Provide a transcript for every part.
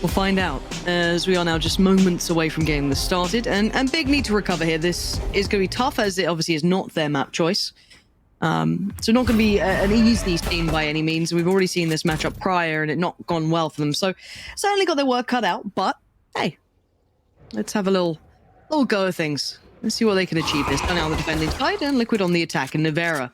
We'll find out, as we are now just moments away from getting this started. And Big need to recover here. This is going to be tough, as it obviously is not their map choice. So not going to be an easy scene by any means. We've already seen this matchup prior, and it not gone well for them. So certainly got their work cut out, but hey, let's have a little go of things. Let's see what they can achieve this. Done on the defending side, and Liquid on the attack. And Nivera,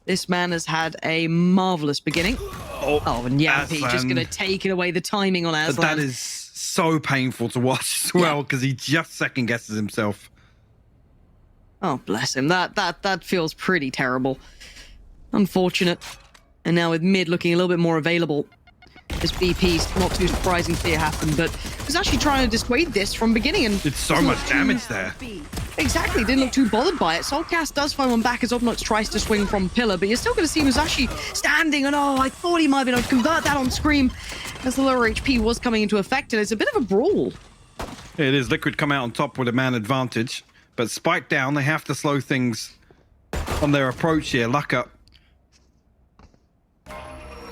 this man has had a marvelous beginning. Oh, and Yampy just going to take it away. The timing on Aslan. That is so painful to watch as well, because he just second guesses himself. Oh, bless him. That feels pretty terrible. Unfortunate. And now with mid looking a little bit more available, this BP's not too surprising to see it happen, but was actually trying to dissuade this from beginning, and it's so much damage there. Exactly, didn't look too bothered by it. Soulcast does find one back as Obnox tries to swing from pillar, but you're still going to see Musashi standing, and oh, I thought he might have been able to convert that on Scream as the lower HP was coming into effect, and it's a bit of a brawl. It is. Liquid come out on top with a man advantage, but Spike down, they have to slow things on their approach here. Luck up.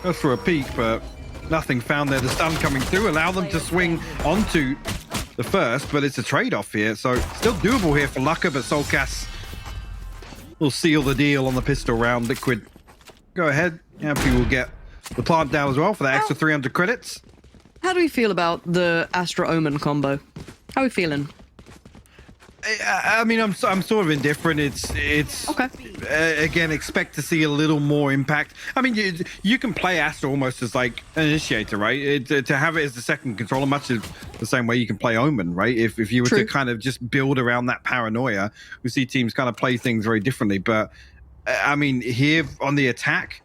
Goes for a peek, but nothing found there. The stun coming through, allow them to swing onto the first, but it's a trade-off here, so still doable here for Lucka, but Soulcast will seal the deal on the pistol round. Liquid, go ahead. Yampy will get the plant down as well for that extra 300 credits. How do we feel about the Astra Omen combo? How are we feeling? I mean, I'm sort of indifferent. It's okay. Again, expect to see a little more impact. I mean, you can play Astra almost as like an initiator, right? To have it as the second controller, much as the same way you can play Omen, right? If you were to kind of just build around that paranoia, we see teams kind of play things very differently. But I mean, here on the attack,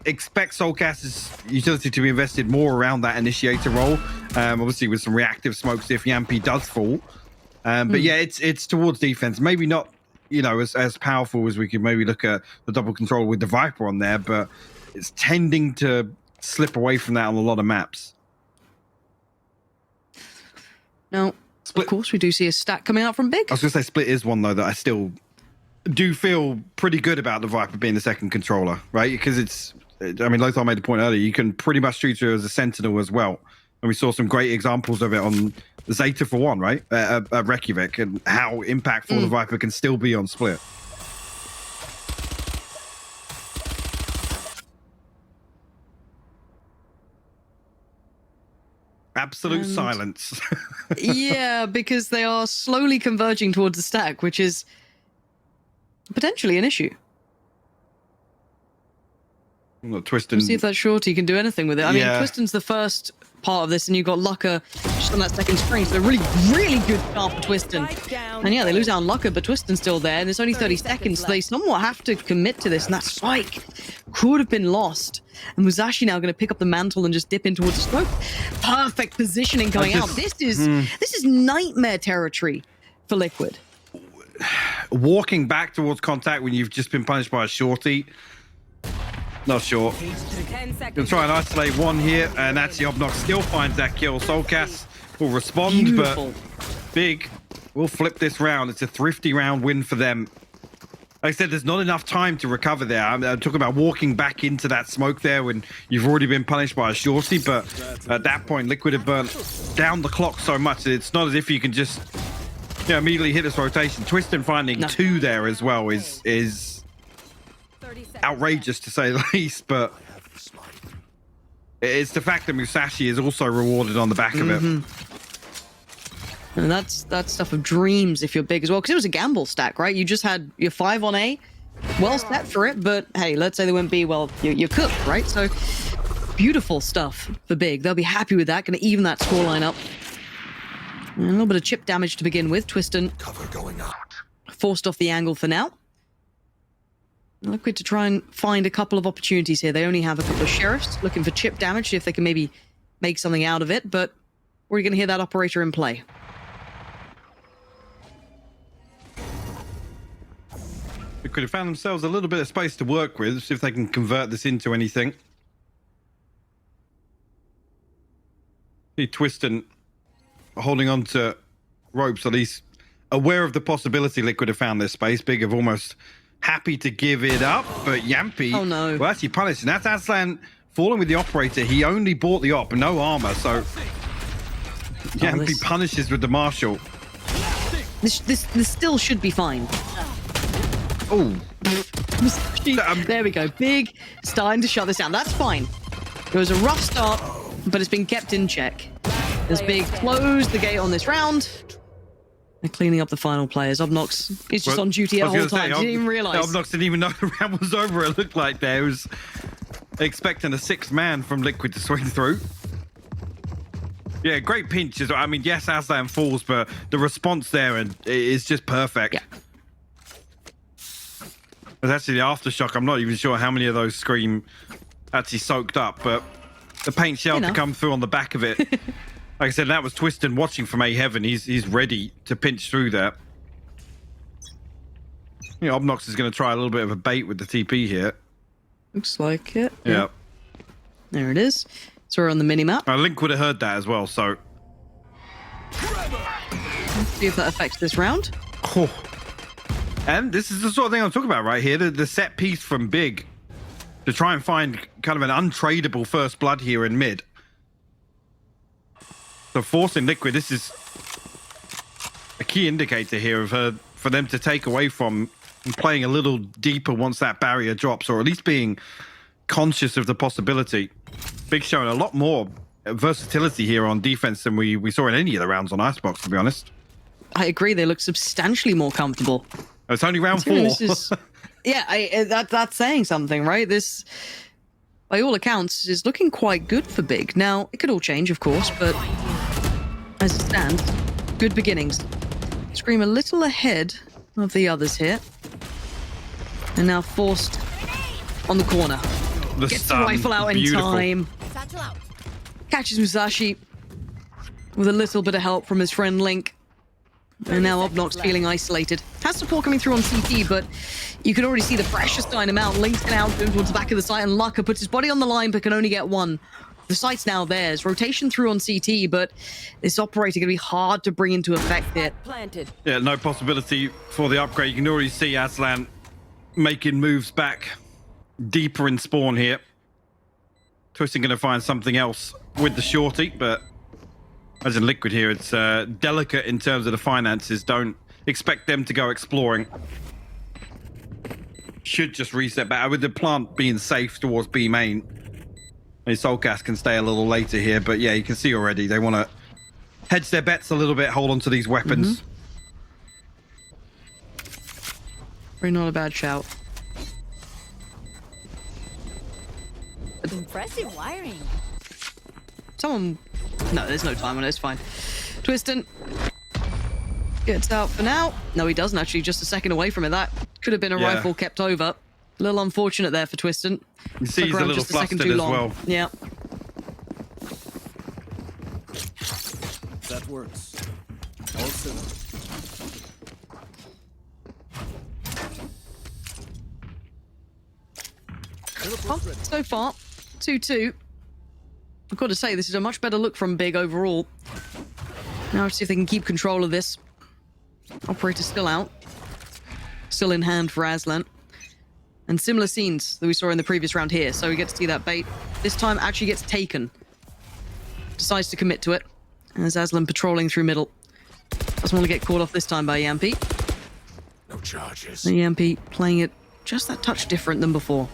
expect Soulcast's utility to be invested more around that initiator role. Obviously, with some reactive smokes if Yampy does fall. But yeah, it's towards defense. Maybe not, you know, as powerful as we could maybe look at the double control with the Viper on there, but it's tending to slip away from that on a lot of maps. Now, Split. Of course, we do see a stack coming out from Big. I was going to say Split is one, though, that I still do feel pretty good about the Viper being the second controller, right? Because it's, I mean, Lothar made the point earlier, you can pretty much treat her as a Sentinel as well. And we saw some great examples of it on the Zeta for one, right? At Reykjavik, and how impactful the Viper can still be on Split. Absolute silence. Yeah, because they are slowly converging towards the stack, which is potentially an issue. Twistin. See if that shorty can do anything with it. I mean, Twistin's the first part of this, and you've got Lucka just on that second screen. So really good start for Twistin. And yeah, they lose out on Lucka, but Twistin's still there, and it's only 30 seconds, so they somewhat have to commit to this, and that spike could have been lost. And Musashi now going to pick up the mantle and just dip in towards the smoke. Perfect positioning going out. This is nightmare territory for Liquid. Walking back towards contact when you've just been punished by a shorty. Not sure. He'll try and isolate one here, and actually Obnox still finds that kill. Soulcast will respond, but Big will flip this round. It's a thrifty round win for them. Like I said, there's not enough time to recover there. I'm talking about walking back into that smoke there when you've already been punished by a shorty, but at that point, Liquid have burnt down the clock so much that it's not as if you can just immediately hit this rotation. Twistin finding two there as well is outrageous to say the least, but it's the fact that Musashi is also rewarded on the back of it. And that's stuff of dreams if you're Big as well, because it was a gamble stack, right? You just had your 5 on A, well set for it, but hey, let's say they went B, well, you're cooked, right? So beautiful stuff for Big. They'll be happy with that, going to even that scoreline up. And a little bit of chip damage to begin with. Twistin cover going out. Forced off the angle for now. Liquid to try and find a couple of opportunities here. They only have a couple of sheriffs looking for chip damage, see if they can maybe make something out of it, but we're going to hear that operator in play. They could have found themselves a little bit of space to work with, see if they can convert this into anything. See Twistin holding on to ropes, at least aware of the possibility Liquid have found this space. Big have almost happy to give it up, but Yampy well, actually punished. And that's Aslan falling with the operator. He only bought the op, no armor, so Yampy punishes with the Marshall. This still should be fine. Oh. There we go. Big starting to shut this down. That's fine. It was a rough start, but it's been kept in check. As Big closed the gate on this round. They're cleaning up the final players. Obnox is just on duty at whole time. Didn't even realize. Obnox didn't even know the round was over. It looked like there was expecting a 6th man from Liquid to swing through. Yeah, great pinch as well. I mean, yes, Aslan falls, but the response there is just perfect. Yeah. There's actually the aftershock. I'm not even sure how many of those Scream actually soaked up, but the paint shell to come through on the back of it. Like I said, that was Twiston watching from A Heaven. He's ready to pinch through that. You know, Obnox is going to try a little bit of a bait with the TP here. Looks like it. Yeah. There it is. So we're on the mini-map. Link would have heard that as well, so... Let's see if that affects this round. Oh. And this is the sort of thing I'm talking about right here. The set piece from Big to try and find kind of an untradeable first blood here in mid. So forcing Liquid, this is a key indicator here of her for them to take away from and playing a little deeper once that barrier drops, or at least being conscious of the possibility. Big showing a lot more versatility here on defense than we saw in any of the rounds on Icebox, to be honest. I agree. They look substantially more comfortable. It's only round 4. This is, yeah, that's saying something, right? This, by all accounts, is looking quite good for Big. Now, it could all change, of course, but as it stands, good beginnings. Scream a little ahead of the others here. And now forced on the corner. Gets the rifle out in time. Catches Musashi with a little bit of help from his friend Link. And now Obnox feeling isolated. Has support coming through on CT, but you can already see the pressure starting him out. Link's going out towards the back of the site, and Lucka puts his body on the line, but can only get one. The site's now theirs. Rotation through on CT, but this operator going to be hard to bring into effect here. Planted. Yeah, no possibility for the upgrade. You can already see Aslan making moves back deeper in spawn here. Twisting going to find something else with the shorty, but as in Liquid here, it's delicate in terms of the finances. Don't expect them to go exploring. Should just reset back with the plant being safe towards B main. And Soulcast can stay a little later here, but yeah, you can see already they want to hedge their bets a little bit, hold on to these weapons. Very not a bad shout. Impressive wiring. Someone... No, there's no time on it. It's fine. Twiston gets out for now. No, he doesn't actually. Just a second away from it. That could have been a rifle kept over. A little unfortunate there for Twiston. You see he's a little flustered as well. Yeah. That works. Also. Well, so far, 2-2. I've got to say, this is a much better look from Big overall. Now let's see if they can keep control of this. Operator still out. Still in hand for Aslan. And similar scenes that we saw in the previous round here. So we get to see that bait. This time actually gets taken. Decides to commit to it. As Aslan patrolling through middle. Doesn't want to get caught off this time by Yampy. No charges. And Yampy playing it just that touch different than before.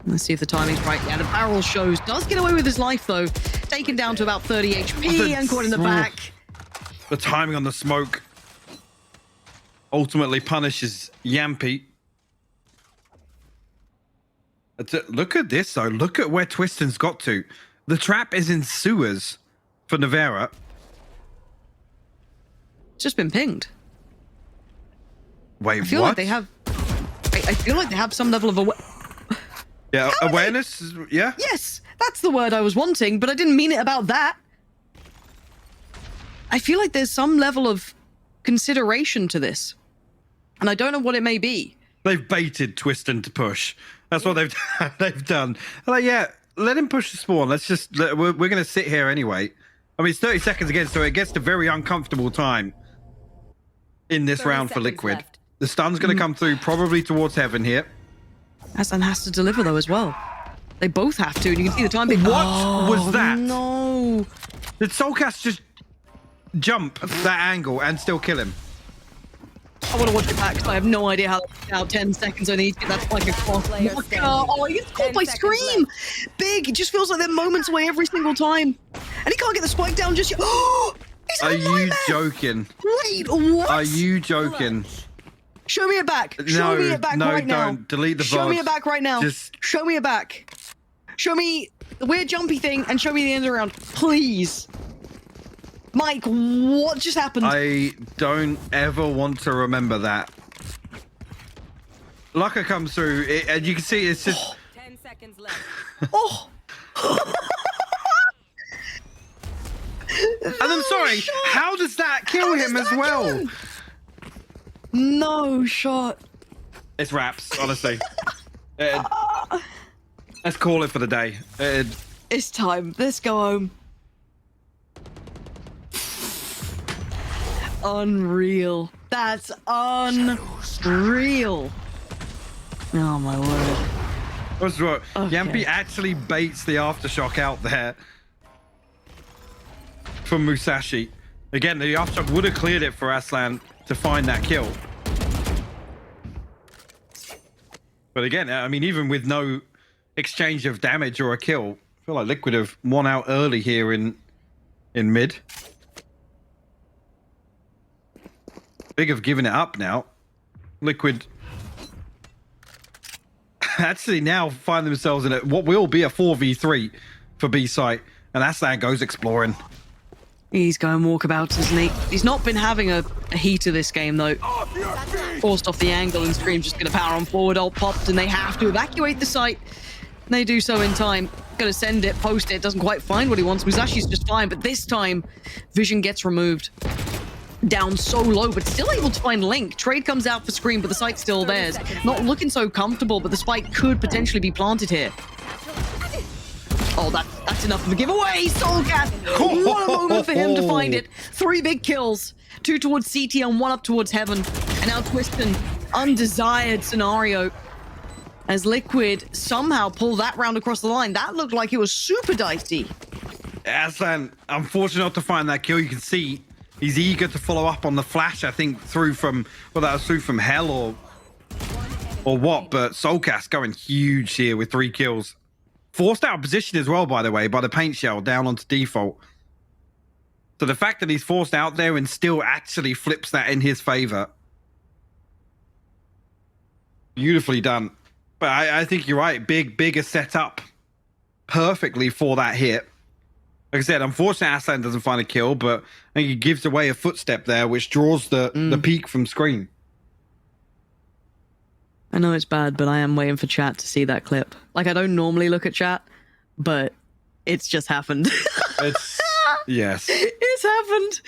Let's see if the timing's right. Yeah, the barrel shows. Does get away with his life, though. Taken down to about 30 HP and caught in the back. The timing on the smoke ultimately punishes Yampy. Look at this, though. Look at where Twiston's got to. The trap is in sewers for Nevera. It's just been pinged. Wait, I feel like they have... I feel like they have some level of Yeah, awareness, yeah? Yes, that's the word I was wanting, but I didn't mean it about that. I feel like there's some level of consideration to this. And I don't know what it may be. They've baited Twiston to push. That's what they've done. Like, yeah, let him push the spawn. Let's just... We're going to sit here anyway. I mean, it's 30 seconds again, so it gets to very uncomfortable time in this round for Liquid. Left. The stun's going to come through probably towards Heaven here. Aslan has to deliver, though, as well. They both have to, and you can see the time being... What was that? No. Did Soulcast just jump that angle and still kill him. I want to watch it back because I have no idea how that's out. 10 seconds I need to get that spike across. Oh, he gets caught by Scream. Big. It just feels like they're moments away every single time. And he can't get the spike down just yet. Oh, he's Are had a you nightmare. joking? Wait, what? Are you joking? Show me it back. Show me it back right now. Don't. Delete the VOD. Show me it back right now. Just show me it back. Show me the weird jumpy thing and show me the end around, please. Mike, what just happened? I don't ever want to remember that. Lucka comes through, and you can see it's just... 10 seconds left. Oh! And I'm sorry, how does that kill him as well? No shot. It's wraps, honestly. Let's call it for the day. It's time. Let's go home. Unreal. That's unreal. Oh my word. What's wrong? Okay. Yampi actually baits the aftershock out there from Musashi. Again, the aftershock would have cleared it for Aslan to find that kill. But again, I mean, even with no exchange of damage or a kill, I feel like Liquid have won out early here in mid. Big have given it up now. Liquid actually now find themselves in what will be a 4v3 for B site, and Aslan goes exploring. He's going walkabouts, isn't he? He's not been having a heater this game, though. Forced off the angle, and Scream's just going to power on forward. Ult popped, and they have to evacuate the site. And they do so in time. Going to send it, post it. Doesn't quite find what he wants. Musashi's just fine, but this time, Vision gets removed. Down so low, but still able to find Link. Trade comes out for Scream, but the site's still theirs. Not looking so comfortable, but the spike could potentially be planted here. Oh, that's enough of a giveaway. Soulcast. What a moment for him to find it. 3 big kills. 2 towards CT and 1 up towards Heaven. And now Twistin, undesired scenario. As Liquid somehow pull that round across the line. That looked like it was super dicey. Aslan, unfortunate not to find that kill. You can see he's eager to follow up on the flash, I think, through from, well, that was through from Hell or what, but Soulcast going huge here with 3 kills. Forced out of position as well, by the way, by the paint shell down onto default. So the fact that he's forced out there and still actually flips that in his favor. Beautifully done. But I think you're right. Big is set up perfectly for that hit. Like I said, unfortunately, Aslan doesn't find a kill, but I think he gives away a footstep there, which draws the peak from Scream. I know it's bad, but I am waiting for chat to see that clip. Like, I don't normally look at chat, but it's just happened. Yes. It's happened.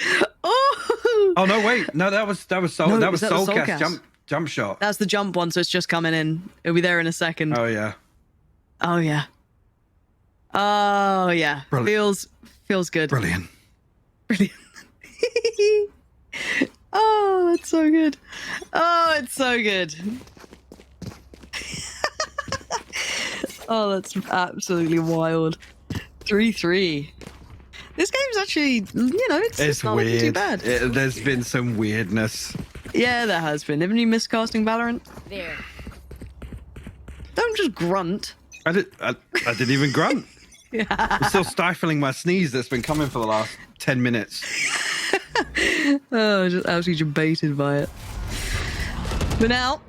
Oh. Oh no, wait. No, that was Soulcast jump shot. That's the jump one, so it's just coming in. It'll be there in a second. Oh yeah. Oh yeah. Oh yeah. Brilliant. Feels good. Brilliant. Oh, it's so good. Oh, it's so good. Oh, that's absolutely wild. 3-3. This game's actually, it's not looking too bad. There's been some weirdness. Yeah, there has been. Haven't you missed casting Valorant? There. Don't just grunt. I didn't even grunt. I'm still stifling my sneeze that's been coming for the last 10 minutes. Oh, just absolutely baited by it. But now,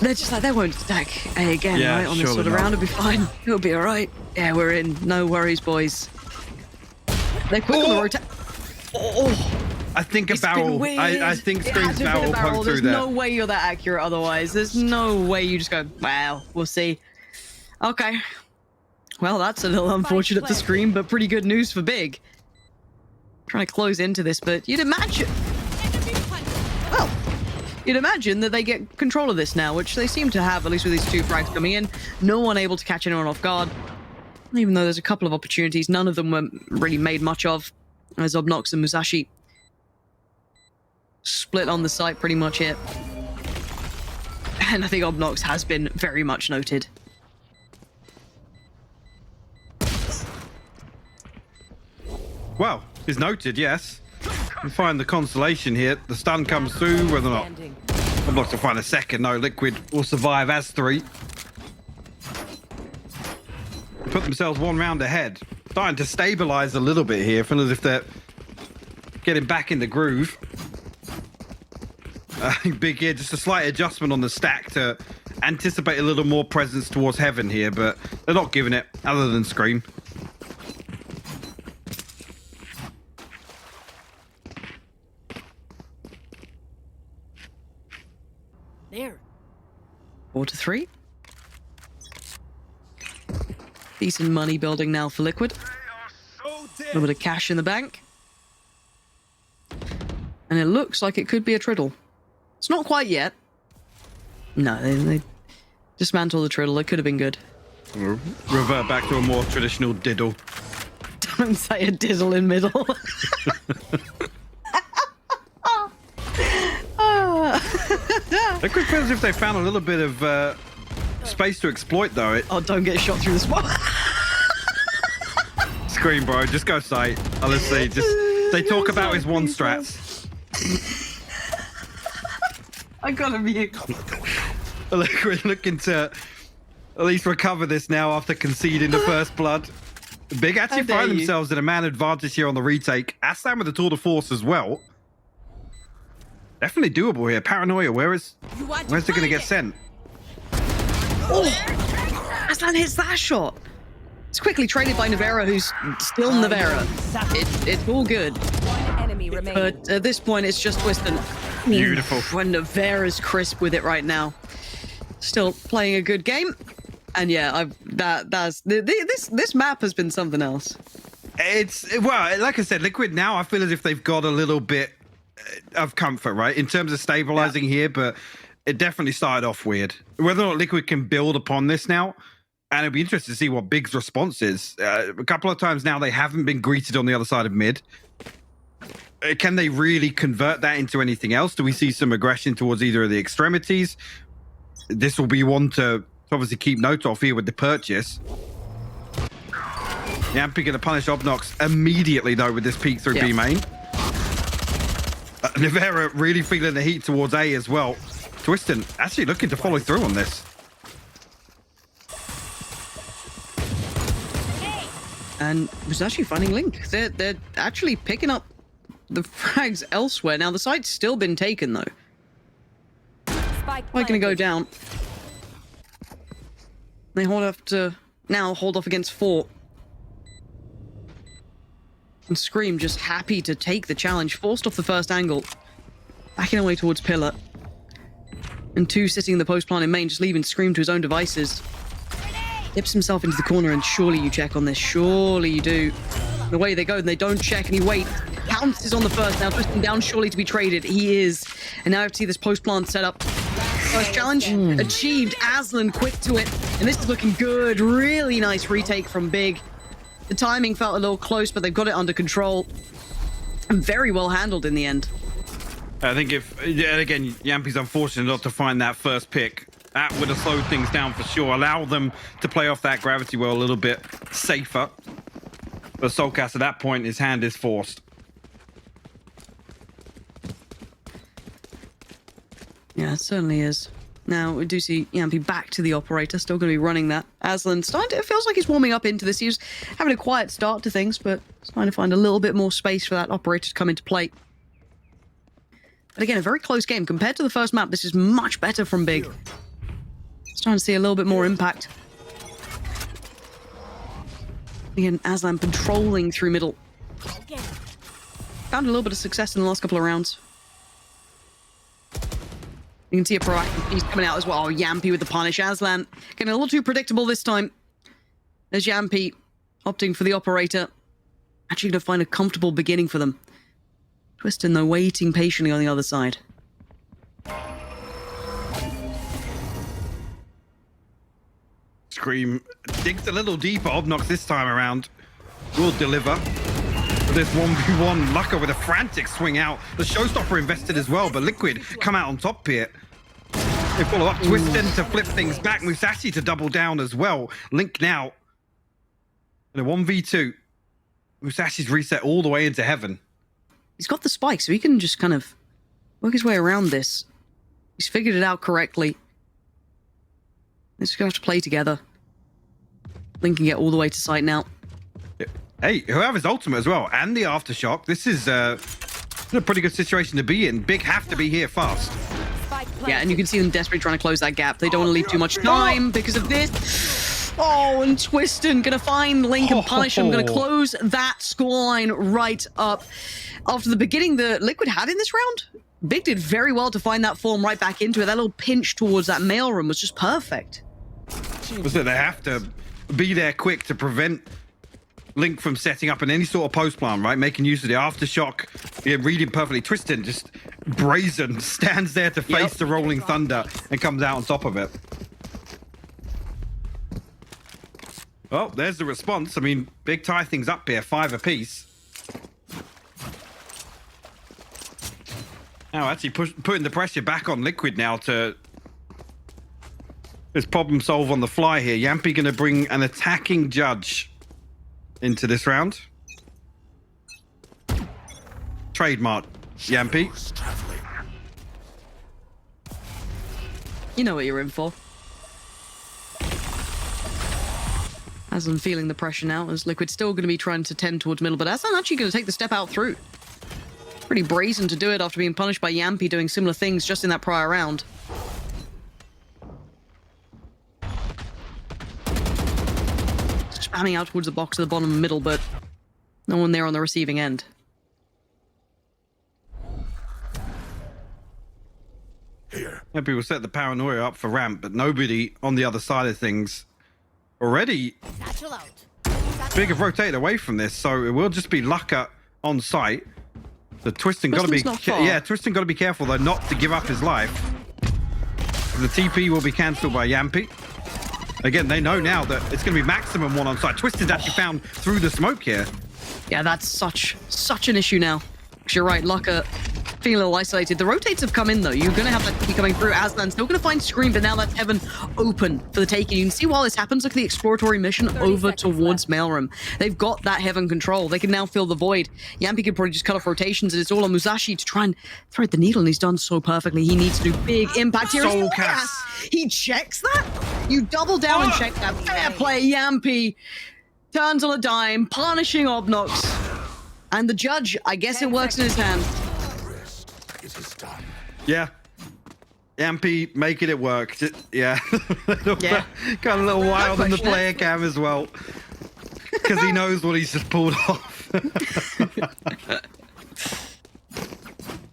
they're just like, they won't stack A again, Yeah, right? On this surely sort of not. round, it'll be fine. It'll be all right. Yeah, we're in. No worries, boys. They're quick on the rotate. Oh, I think a it's been barrel. weird. I think It Scream's had to have been barrel a poked through There's there. no way you're that accurate otherwise. There's no way you just go, wow, we'll see. Okay. Well, that's a little unfortunate for Scream, but pretty good news for Big. Trying to close into this, but you'd imagine... Well, you'd imagine that they get control of this now, which they seem to have, at least with these 2 frags coming in. No one able to catch anyone off guard. Even though there's a couple of opportunities, none of them were really made much of. As Obnox and Musashi split on the site pretty much here. And I think Obnox has been very much noted. Well, Is noted, yes. We find the consolation here. The stun comes through, whether or not Obnox will find a second. No, Liquid will survive as 3. Put themselves 1 round ahead. Starting to stabilize a little bit here, feeling as if they're getting back in the groove. Big here, just a slight adjustment on the stack to anticipate a little more presence towards heaven here, but they're not giving it other than Scream. There. 4-3. Decent money building now for Liquid. A little bit of cash in the bank. And it looks like it could be a triddle. It's not quite yet. No, they dismantle the triddle. It could have been good. Revert back to a more traditional diddle. Don't say a dizzle in middle. Liquid feels as if they found a little bit of space to exploit, though. Oh, don't get shot through the spot. Scream, bro. Just go sight. Honestly, they talk about his one strats. I gotta mute. Liquid looking to at least recover this now after conceding the first blood. Big actually find themselves in a man advantage here on the retake. Aslan with the tour de force as well. Definitely doable here. Paranoia, where's it going to get sent? Oh, Aslan hits that shot. It's quickly traded by Navera, who's still Navera. It's all good. One enemy remaining. But at this point, it's just Twiston. Beautiful. When Navera's crisp with it right now. Still playing a good game. And yeah, this map has been something else. Well, like I said, Liquid now I feel as if they've got a little bit of comfort, right, in terms of stabilizing here, but it definitely started off weird. Whether or not Liquid can build upon this now, and it'll be interesting to see what Big's response is. A couple of times now they haven't been greeted on the other side of mid. Can they really convert that into anything else? Do we see some aggression towards either of the extremities? This will be one to obviously keep note of here with the purchase. Yampy going to punish Obnox immediately, though, with this peek through B main. Nivera really feeling the heat towards A as well. Twiston actually looking to follow through on this. And was actually finding Link. They're actually picking up the frags elsewhere. Now, the site's still been taken, though. Spike Quite going to go down. They hold off against 4. And Scream just happy to take the challenge, forced off the first angle, backing away towards Pillar. And 2 sitting in the post plant in main, just leaving Scream to his own devices. Dips himself into the corner, and surely you check on this. Surely you do. The way they go, and they don't check, and he waits. Pounces on the first, now twisting down, surely to be traded. He is. And now I have to see this post plant set up. First challenge achieved. Aslan quick to it, and this is looking good. Really nice retake from Big. The timing felt a little close, but they've got it under control. And very well handled in the end. I think again, Yampy's unfortunate not to find that first pick. That would have slowed things down for sure. Allow them to play off that gravity well a little bit safer. But Soulcast at that point, his hand is forced. Yeah, it certainly is. Now, we do see Yampy back to the operator, still going to be running that. Aslan it feels like he's warming up into this. He was having a quiet start to things, but trying to find a little bit more space for that operator to come into play. But again, a very close game. Compared to the first map, this is much better from Big. Starting to see a little bit more impact. Again, Aslan patrolling through middle. Found a little bit of success in the last couple of rounds. You can see a proactive piece coming out as well. Oh, Yampy with the punish. Aslan getting a little too predictable this time. There's Yampy opting for the operator. Actually going to find a comfortable beginning for them. Twiston, though, waiting patiently on the other side. Scream digs a little deeper. Obnox this time around will deliver. But this 1v1, Lucka with a frantic swing out. The showstopper invested as well, but Liquid come out on top here. They follow up Twiston to flip things back. Musashi to double down as well. Link now in a 1v2. Musashi's reset all the way into heaven. He's got the spike, so he can just kind of work his way around this. He's figured it out correctly. They're just going to have to play together. Link can get all the way to site now. Hey, whoever's ultimate as well, and the aftershock. This is a pretty good situation to be in. Big have to be here fast. Yeah, and you can see them desperately trying to close that gap. They don't want to leave too much time because of this. Oh, and Twiston gonna find Link and punish him. Gonna close that scoreline right up. After the beginning that Liquid had in this round, Big did very well to find that form right back into it. That little pinch towards that mailroom was just perfect. So they have to be there quick to prevent Link from setting up in any sort of post plan, right? Making use of the aftershock, reading perfectly. Twiston just brazen stands there to face the rolling thunder and comes out on top of it. Well, there's the response. I mean, Big tie things up here, 5 apiece. Now actually putting the pressure back on Liquid now to this problem solve on the fly here. Yampy going to bring an attacking judge into this round. Trademark, Yampy. You know what you're in for. Aslan feeling the pressure now, as Liquid's still going to be trying to tend towards middle, but Aslan actually going to take the step out through. Pretty brazen to do it after being punished by Yampy doing similar things just in that prior round. Spamming out towards the box at the bottom middle, but no one there on the receiving end. Here. Yeah, people set the paranoia up for ramp, but nobody on the other side of things. Already, Big have rotated away from this, so it will just be Lucka on site. The Twiston got to be, Twiston got to be careful though not to give up his life. The TP will be cancelled by Yampy. Again, they know now that it's going to be maximum 1 on site. Twiston's actually found through the smoke here. Yeah, that's such an issue now. 'Cause you're right, Lucka feeling a little isolated. The rotates have come in though. You're going to have that TP coming through. Aslan still going to find Scream, but now that's Heaven open for the taking. You can see while this happens, look at the exploratory mission over towards Mailroom. They've got that Heaven control. They can now fill the void. Yampy could probably just cut off rotations, and it's all on Musashi to try and thread the needle, and he's done so perfectly. He needs to do big impact here. Soul cast. He checks that? You double down and check that. Fair play, Yampy. Turns on a dime, punishing Obnox. And the judge, I guess it works in his hand. It is done. Yeah. Yampy making it work. Yeah. Yeah. Got a little wild on the player cam as well. Because he knows what he's just pulled off.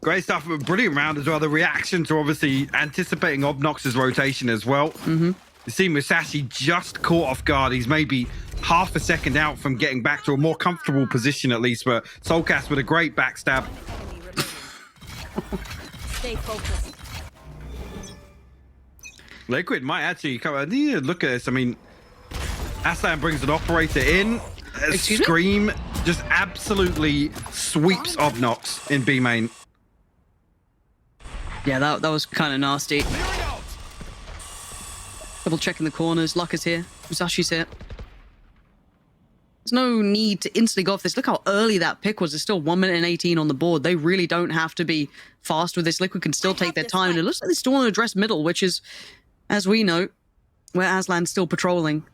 Great stuff. A brilliant round as well. The reaction to obviously anticipating Obnox's rotation as well. You see Musashi just caught off guard. He's maybe half a second out from getting back to a more comfortable position at least, but Soulcast with a great backstab. Stay focused. Liquid might actually come. I need to look at this. I mean, Aslan brings an operator in. Scream just absolutely sweeps Obnox in B main. Yeah, that was kind of nasty. Double checking the corners. Lucka's here. Musashi's here. There's no need to instantly go off this. Look how early that pick was. There's still 1 minute and 18 on the board. They really don't have to be fast with this. Liquid can still take their time. And it looks like they still want to address middle, which is, as we know, where Aslan's still patrolling.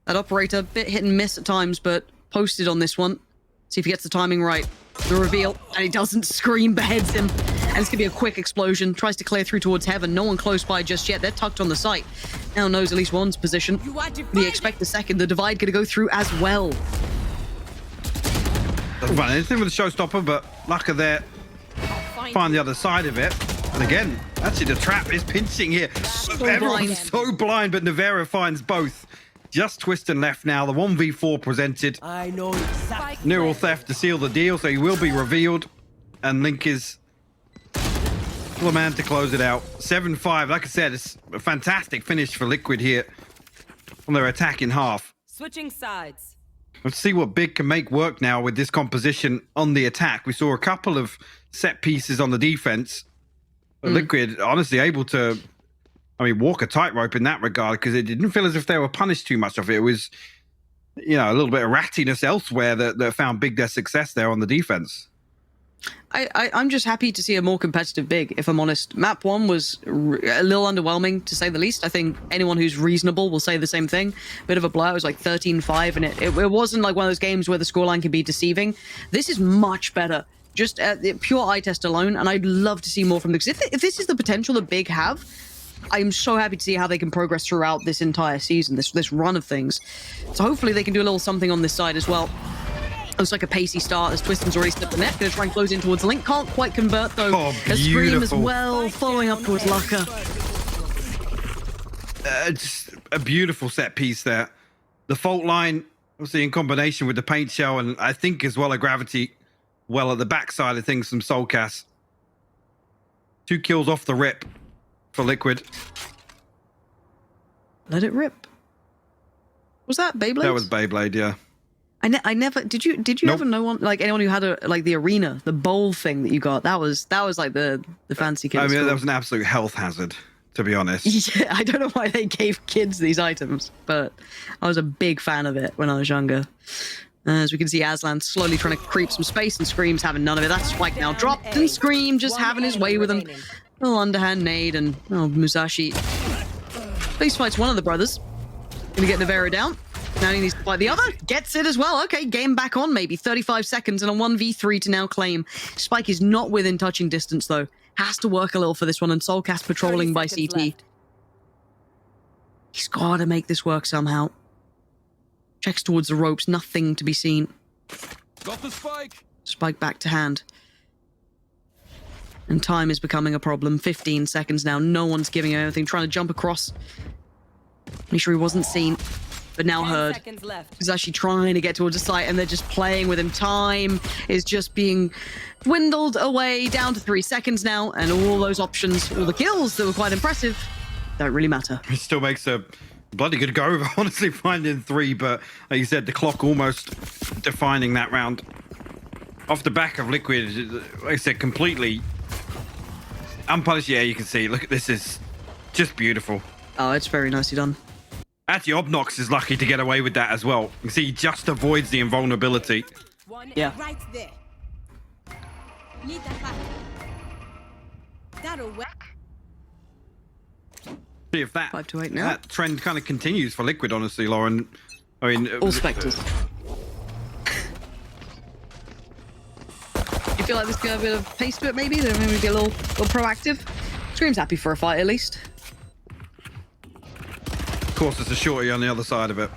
That operator, bit hit and miss at times, but posted on this one. See if he gets the timing right. The reveal, and he doesn't. Scream beheads him. And it's going to be a quick explosion. Tries to clear through towards Heaven. No one close by just yet. They're tucked on the site. Now knows at least one's position. We expect the second. The divide going to go through as well. Doesn't find anything with the showstopper, but Lucka there. Find the other side of it. And again, actually the trap is pinching here. Everyone's so blind, but Nevera finds both. Just Twiston left now. The 1v4 presented. I know exactly. Neural Theft to seal the deal, so he will be revealed. And Link is the man to close it out. 7-5. Like I said, it's a fantastic finish for Liquid here on their attack in half. Switching sides. Let's see what Big can make work now with this composition on the attack. We saw a couple of set pieces on the defense. But Liquid, honestly, able to, walk a tightrope in that regard, because it didn't feel as if they were punished too much of it. It was you know, a little bit of rattiness elsewhere that found Big their success there on the defense. I'm just happy to see a more competitive Big, if I'm honest. Map 1 was a little underwhelming, to say the least. I think anyone who's reasonable will say the same thing. Bit of a blur. It was like 13-5, and it wasn't like one of those games where the scoreline can be deceiving. This is much better. Just pure eye test alone, and I'd love to see more from them. Because if this is the potential that Big have, I'm so happy to see how they can progress throughout this entire season, this run of things. So hopefully they can do a little something on this side as well. Looks like a pacey start as Twiston's already slipped the net. Going to try and close in towards the link. Can't quite convert, though. Oh, a Scream as beautiful. well, following up towards Laka. Just a beautiful set piece there. The fault line, obviously in combination with the paint shell, and I think as well a gravity well at the backside of things from Soulcast. 2 kills off the rip for Liquid. Let it rip. Was that Beyblade? That was Beyblade, yeah. I never did you Nope. ever know one, like anyone who had the arena, the bowl thing that you got? That was like the fancy kid. I mean, that was an absolute health hazard, to be honest. Yeah, I don't know why they gave kids these items, but I was a big fan of it when I was younger. As we can see, Aslan slowly trying to creep some space, and Scream's having none of it. That's Spike now dropped, and Scream just having his way with him. A little underhand nade, and Musashi face fights one of the brothers. Gonna get Navera down. Now he needs to fight the other. Gets it as well. Okay, game back on maybe. 35 seconds and a 1v3 to now claim. Spike is not within touching distance, though. Has to work a little for this one, and Soulcast patrolling by CT. Left. He's got to make this work somehow. Checks towards the ropes. Nothing to be seen. Got the spike. Spike back to hand. And time is becoming a problem. 15 seconds now. No one's giving him anything. Trying to jump across. Make sure he wasn't seen, but now 10 heard. seconds left. He's actually trying to get towards the site, and they're just playing with him. Time is just being dwindled away down to 3 seconds now, and all those options, all the kills that were quite impressive, don't really matter. It still makes a bloody good go of honestly finding 3, but like you said, the clock almost defining that round. Off the back of Liquid, like I said, completely unpunished. Yeah, you can see. Look, this is just beautiful. Oh, it's very nicely done. Actually, Obnox is lucky to get away with that as well. You can see he just avoids the invulnerability. One Yeah. right there. Lead the pack. That'll work. See if that 5 to 8 now. that trend kind of continues for Liquid, honestly, Lauren. I mean, All Spectres. You feel like this got a bit of pace to it, maybe? They're maybe be a little proactive. Scream's happy for a fight, at least. of course, it's a shorty on the other side of it.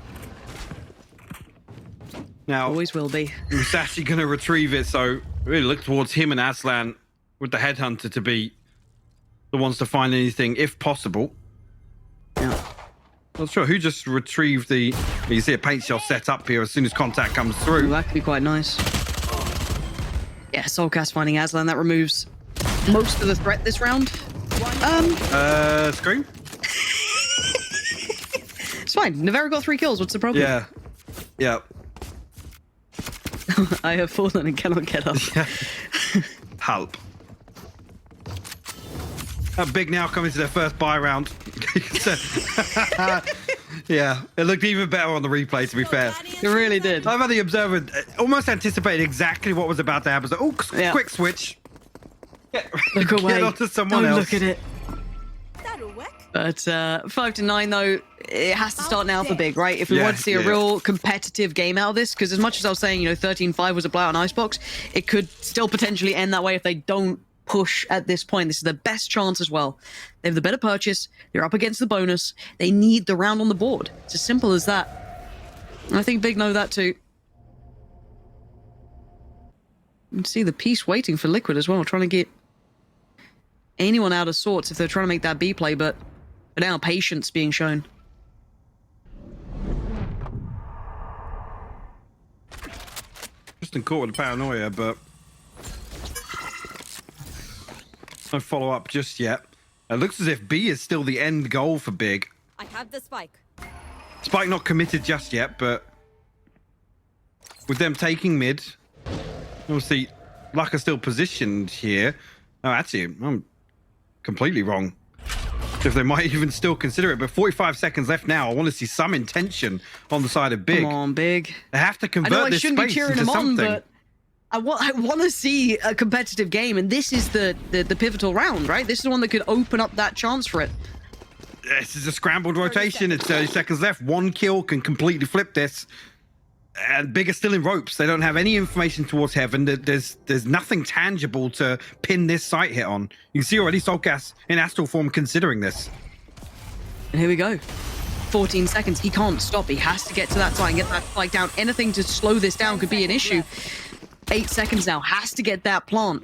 Now, Always will be. Musashi going to retrieve it, so really look towards him and Aslan with the headhunter to be the ones to find anything, if possible. Yeah. Not sure who just retrieved the. You see a paint shell set up here as soon as contact comes Ooh, through. that could be quite nice. Yeah, Soulcast finding Aslan. That removes most of the threat this round. Scream? It's fine. Navera got 3 kills. What's the problem? Yeah. Yeah. I have fallen and cannot get up. Help. Big now coming to their first buy round. Yeah, it looked even better on the replay, to be fair. It really did. I've had the observer almost anticipated exactly what was about to happen. So, Yeah. quick switch. Look away. Get onto someone Don't else. look at it. That'll work. But 5 to 9, though, it has to start now for Big, right? If we Yeah, want to see a yeah. real competitive game out of this, because as much as I was saying, 13-5 was a blowout on Icebox, it could still potentially end that way if they don't push at this point. This is the best chance as well. They have the better purchase. They're up against the bonus. They need the round on the board. It's as simple as that. And I think Big know that too. You can see the piece waiting for Liquid as well, trying to get anyone out of sorts if they're trying to make that B play, but now patience being shown. Just caught with the paranoia, but no follow up just yet. It looks as if B is still the end goal for Big. I have the spike. Spike not committed just yet, but with them taking mid, obviously Laka still positioned here. Oh, actually, I'm completely wrong. If they might even still consider it, but 45 seconds left now. I want to see some intention on the side of Big. Come on, Big. They have to I convert know I this shouldn't be space cheering into him on, something. but I want to see a competitive game, and this is the pivotal round, right? This is the one that could open up that chance for it. This is a scrambled rotation. It's 30 seconds left. One kill can completely flip this. And Big are still in ropes. They don't have any information towards Heaven. There's nothing tangible to pin this site hit on. You can see already Soulcast in astral form considering this. And here we go. 14 seconds. He can't stop. He has to get to that site and get that spike down. Anything to slow this down could be an issue. 8 seconds now. Has to get that plant.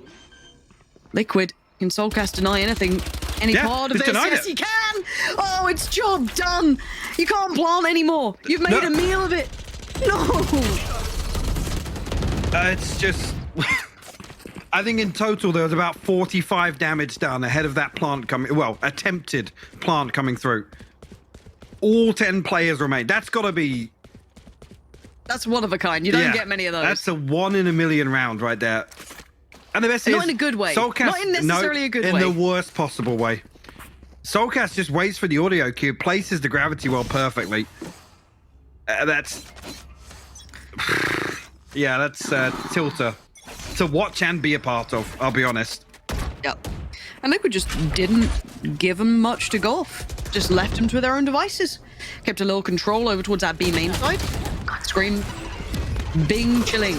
Liquid. Can Soulcast deny anything? Any part of he's this? denied Yes, it. he can! Oh, it's job done! You can't plant anymore. You've made a meal of it. No! It's just... I think in total there was about 45 damage done ahead of that plant coming... Well, attempted plant coming through. All 10 players remain. That's got to be... That's one of a kind. You don't get many of those. That's a 1 in a million round right there. And the best is... Not in a good way. Soulcast, Not in necessarily a good way. In the worst possible way. Soulcast just waits for the audio cue, places the gravity well perfectly. That's... Yeah, that's Tilter to watch and be a part of, I'll be honest. Yep. And Liquid just didn't give them much to go off. Just left them to their own devices. Kept a little control over towards that B main side. Scream. Bing chilling.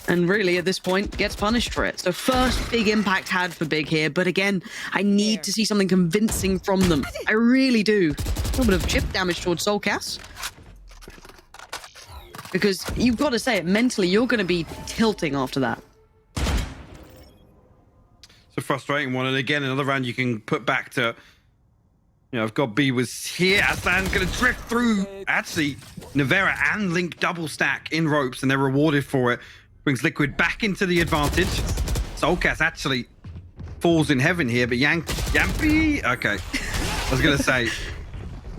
And really, at this point, gets punished for it. So first big impact had for Big here. But again, I need to see something convincing from them. I really do. A little bit of chip damage towards Soulcast. Because you've got to say it, mentally, you're going to be tilting after that. It's a frustrating one. And again, another round you can put back to, you know, I've got B was here. Aslan's going to drift through. Actually, Navera and Link double stack in ropes, and they're rewarded for it. Brings Liquid back into the advantage. Soulcast actually falls in heaven here, but Yampy... Okay. I was going to say,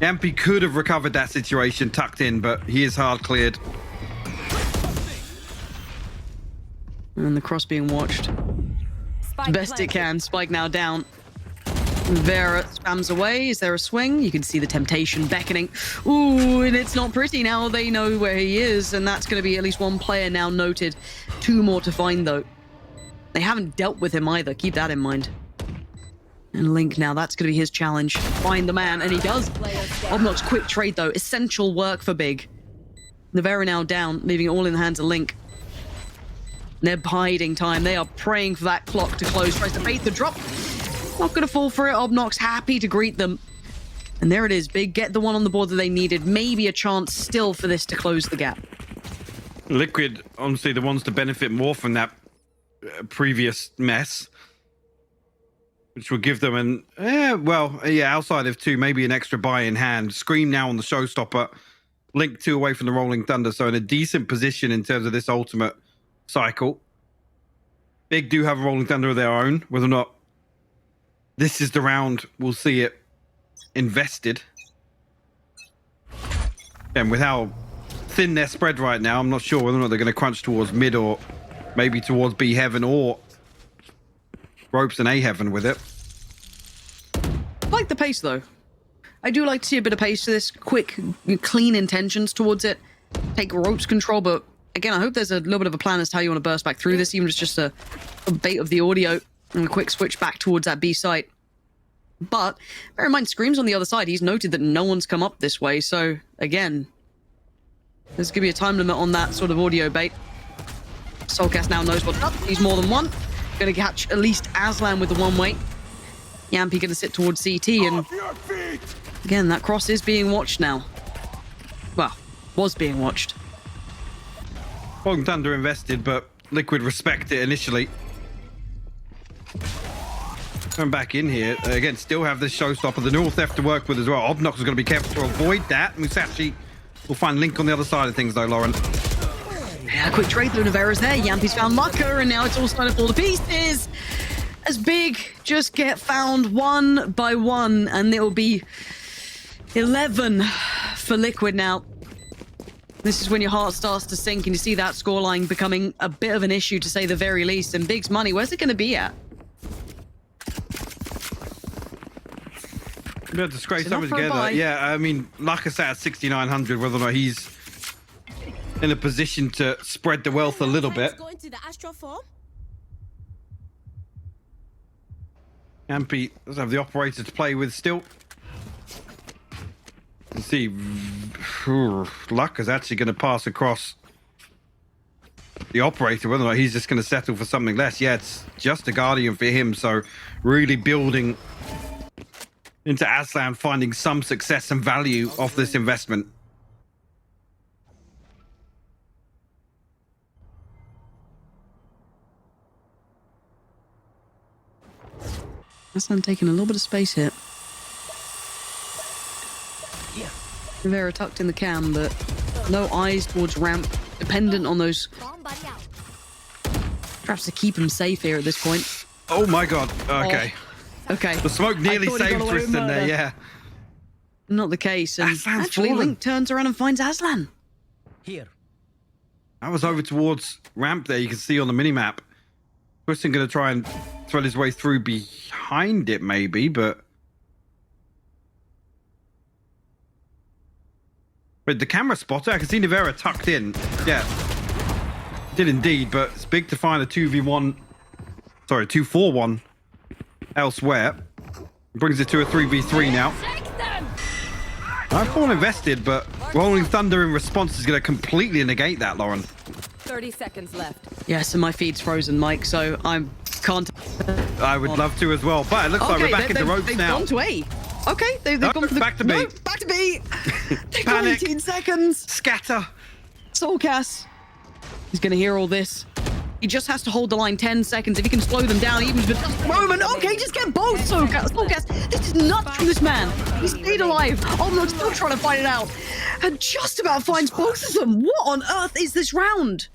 Yampy could have recovered that situation tucked in, but he is hard cleared. And the cross being watched. Spike Best it planted. can. Spike now down. Vera spams away. Is there a swing? You can see the temptation beckoning. Ooh, and it's not pretty. Now they know where he is, and that's going to be at least one player now noted. 2 more to find, though. They haven't dealt with him either. Keep that in mind. And Link now, that's going to be his challenge. Find the man, and he does. Obnox quick trade, though. Essential work for Big. Navera now down, leaving it all in the hands of Link. They're biding time. They are praying for that clock to close. Tries to bait the drop. Not going to fall for it. Obnox happy to greet them. And there it is. Big get the one on the board that they needed. Maybe a chance still for this to close the gap. Liquid, honestly, the ones to benefit more from that previous mess. Which will give them an, outside of 2, maybe an extra buy in hand. Scream now on the showstopper. Link 2 away from the Rolling Thunder. So in a decent position in terms of this ultimate cycle. Big do have a Rolling Thunder of their own. Whether or not this is the round, we'll see it invested. And with how thin they're spread right now, I'm not sure whether or not they're going to crunch towards mid or maybe towards B heaven or ropes and A heaven with it. I like the pace, though. I do like to see a bit of pace to this. Quick, clean intentions towards it. Take ropes control, but again, I hope there's a little bit of a plan as to how you want to burst back through this, even if it's just a bait of the audio and a quick switch back towards that B site. But bear in mind, Scream's on the other side. He's noted that no one's come up this way. So again, there's going to be a time limit on that sort of audio bait. Soulcast now knows what's up. He's more than one. Going to catch at least Aslan with the one way. Yampy going to sit towards CT. And again, that cross is being watched now. Well, was being watched. Rolling Thunder invested, but Liquid respect it initially. Coming back in here, again, still have this showstopper. The North left to work with as well. Obnox is going to be careful to avoid that. Musashi will find Link on the other side of things, though, Lauren. Yeah, quick trade through Navera's there. Yampy's found Mucker, and now it's all starting to fall to pieces. As Big just get found one by one, and it'll be 11 for Liquid now. This is when your heart starts to sink and you see that scoreline becoming a bit of an issue, to say the very least. And Big's money, where's it going to be at? Yeah, to scrape It's something enough for a together. buy. Yeah, I mean, like I said, at 6,900, whether or not he's in a position to spread the wealth a little bit. Going to the astral form? Yampy does have the operator to play with still. You see, Luck is actually going to pass across the operator, whether or not he's just going to settle for something less. Yeah, it's just a Guardian for him, so really building into Aslan, finding some success and value off this investment. Aslan taking a little bit of space here. Rivera tucked in the cam, but no eyes towards ramp, dependent on those Bomb buddy out. traps to keep him safe here at this point. Oh my god, okay. Okay. The smoke nearly I thought he saved got away with Tristan there, murder. yeah. Not the case, and Aslan's actually fallen. Link turns around and finds Aslan. Here. I was over towards ramp there, you can see on the minimap. Tristan going to try and thread his way through behind it maybe, but... But the camera spotter, I can see Nivera tucked in. Yeah, did indeed, but it's big to find a 2v1, sorry, 2-4-1 elsewhere. Brings it to a 3v3 now. I've fallen invested, but Rolling Thunder in response is going to completely negate that, Lauren. 30 seconds left. Yes, and my feed's frozen, Mike, so I can't... I would love to as well, but it looks like we're back in the ropes they've now. gone to A. Okay, they've No, gone for the... back to B. No, back to B. They've got Panic. 18 seconds. Scatter. Soulcast. He's going to hear all this. He just has to hold the line 10 seconds. If he can slow them down even for just a moment. Okay, just get both Soulcast. This is nuts from this man. He stayed alive. Almost still trying to fight it out. And just about finds both of them. What on earth is this round?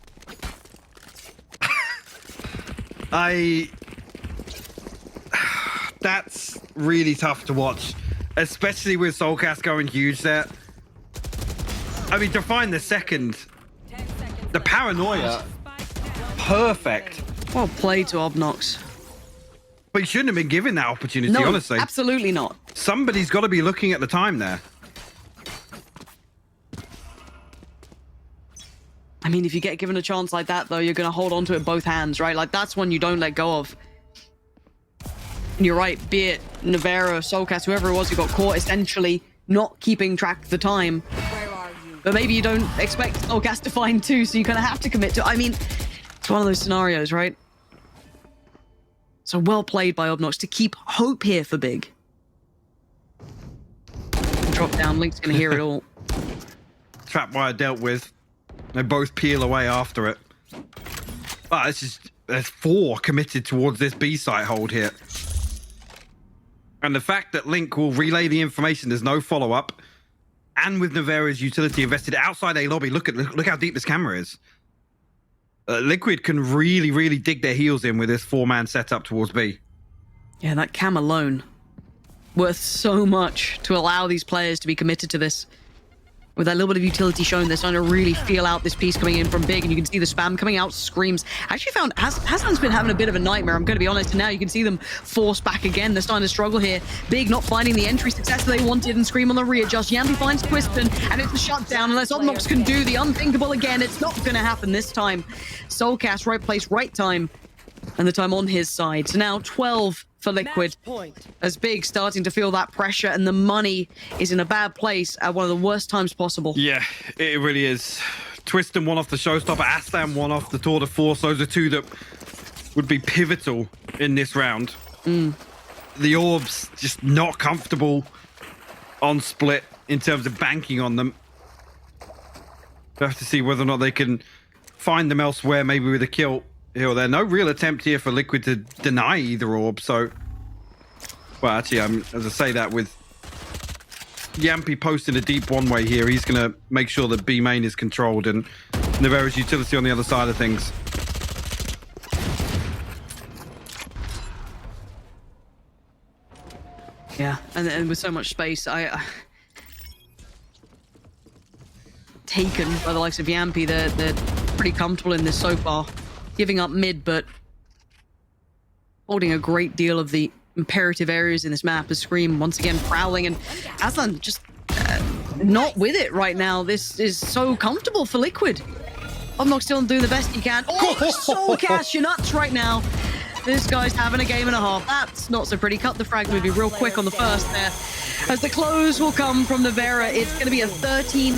That's really tough to watch, especially with Soulcast going huge there. I mean, to find the second, the paranoia, perfect. Well played to Obnox. But he shouldn't have been given that opportunity, No, honestly. absolutely not. Somebody's got to be looking at the time there. I mean, if you get given a chance like that, though, you're going to hold on to it with both hands, right? Like, that's one you don't let go of. And you're right, be it Navarro, Soulcast, whoever it was who got caught, essentially not keeping track of the time. Where are you? But maybe you don't expect Soulcast to find two, so you kind of have to commit to... I mean, it's one of those scenarios, right? So well played by Obnox to keep hope here for Big. Drop down, Link's going to hear it all. Trapwire dealt with. They both peel away after it. But it's just, there's 4 committed towards this B site hold here. And the fact that Link will relay the information, there's no follow-up. And with Navarro's utility invested outside a lobby, look how deep this camera is. Liquid can really, really dig their heels in with this 4-man setup towards B. Yeah, that cam alone. Worth so much to allow these players to be committed to this. With that little bit of utility shown, they're starting to really feel out this piece coming in from Big, and you can see the spam coming out, screams. I actually found Hassan's been having a bit of a nightmare, I'm going to be honest, and now you can see them force back again. They're starting to struggle here. Big not finding the entry success that they wanted, and Scream on the readjust. Yampi finds Twiston, and it's a shutdown. Unless Obnox can do the unthinkable again, it's not going to happen this time. Soulcast, right place, right time, and the time on his side. So now 12 for Liquid. As Big starting to feel that pressure, and the money is in a bad place at one of the worst times possible. Yeah, it really is. Twiston one off the showstopper, Aslan one off the tour de force. Those are 2 that would be pivotal in this round. The Orbs just not comfortable on split in terms of banking on them. We'll have to see whether or not they can find them elsewhere, maybe with a kill here or there. No real attempt here for Liquid to deny either orb, so... Well, actually, as I say that, with Yampi posting a deep one-way here, he's going to make sure that B main is controlled, and Navarro's utility on the other side of things. Yeah, and with so much space, taken by the likes of Yampi, they're pretty comfortable in this so far. Giving up mid, but holding a great deal of the imperative areas in this map as Scream once again prowling, and Aslan just not with it right now. This is so comfortable for Liquid. Obnox still doing the best he can. Oh, so cash your nuts right now. This guy's having a game and a half. That's not so pretty. Cut the frag movie real quick on the first there. As the close will come from Nevera, it's going to be a 13